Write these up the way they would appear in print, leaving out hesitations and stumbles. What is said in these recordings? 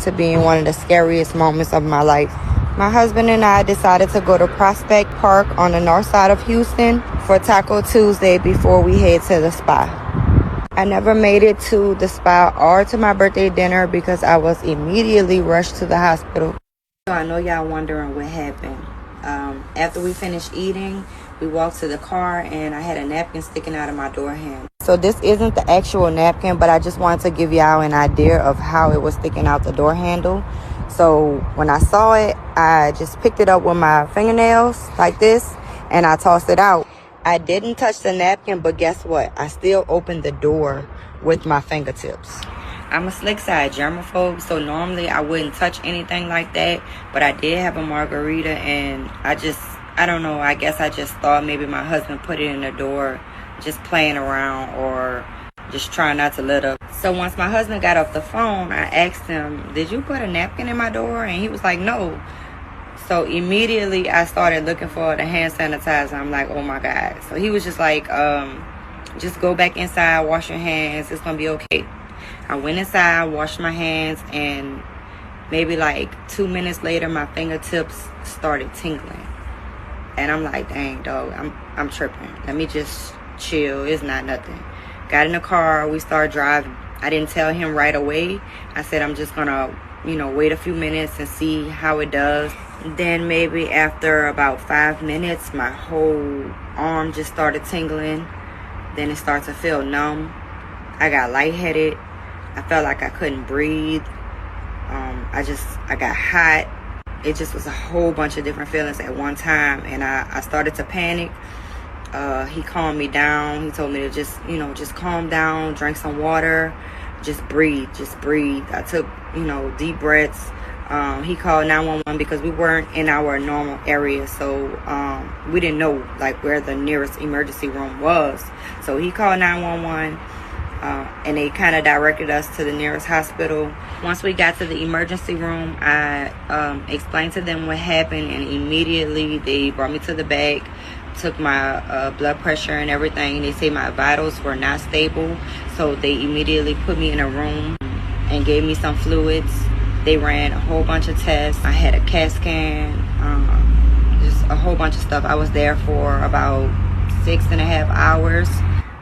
To being one of the scariest moments of my life. My husband and I decided to go to Prospect Park on the north side of Houston for Taco Tuesday before we head to the spa. I never made it to the spa or to my birthday dinner because I was immediately rushed to the hospital. So I know y'all wondering what happened. After we finished eating, we walked to the car and I had a napkin sticking out of my door handle. So this isn't the actual napkin, but I just wanted to give y'all an idea of how it was sticking out the door handle. So when I saw it, I just picked it up with my fingernails like this and I tossed it out. I didn't touch the napkin, but guess what? I still opened the door with my fingertips. I'm a slick side germaphobe, so normally I wouldn't touch anything like that, but I did have a margarita and I don't know, I guess I just thought maybe my husband put it in the door just playing around or just trying not to let up. So once my husband got off the phone, I asked him, did you put a napkin in my door? And he was like, no. So immediately I started looking for the hand sanitizer. I'm like, oh my God. So he was just like, just go back inside, wash your hands. It's going to be okay. I went inside, washed my hands, and maybe like 2 minutes later, my fingertips started tingling. And I'm like, dang, dog, I'm tripping. Let me just chill. It's not nothing. Got in the car. We started driving. I didn't tell him right away. I said, I'm just going to, wait a few minutes and see how it does. Then maybe after about 5 minutes, my whole arm just started tingling. Then it started to feel numb. I got lightheaded. I felt like I couldn't breathe. I got hot. It just was a whole bunch of different feelings at one time. And I started to panic. He calmed me down. He told me to just calm down, drink some water, just breathe. I took, deep breaths. He called 911 because we weren't in our normal area. So we didn't know like where the nearest emergency room was. So he called 911. And they kind of directed us to the nearest hospital. Once we got to the emergency room, I explained to them what happened, and immediately they brought me to the back, took my blood pressure and everything. They say my vitals were not stable, so they immediately put me in a room and gave me some fluids. They ran a whole bunch of tests. I had a CAT scan, just a whole bunch of stuff. I was there for about 6.5 hours.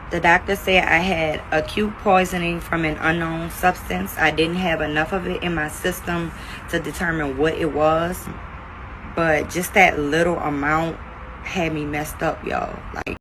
The doctor said I had acute poisoning from an unknown substance. I didn't have enough of it in my system to determine what it was. But just that little amount had me messed up, y'all. Like,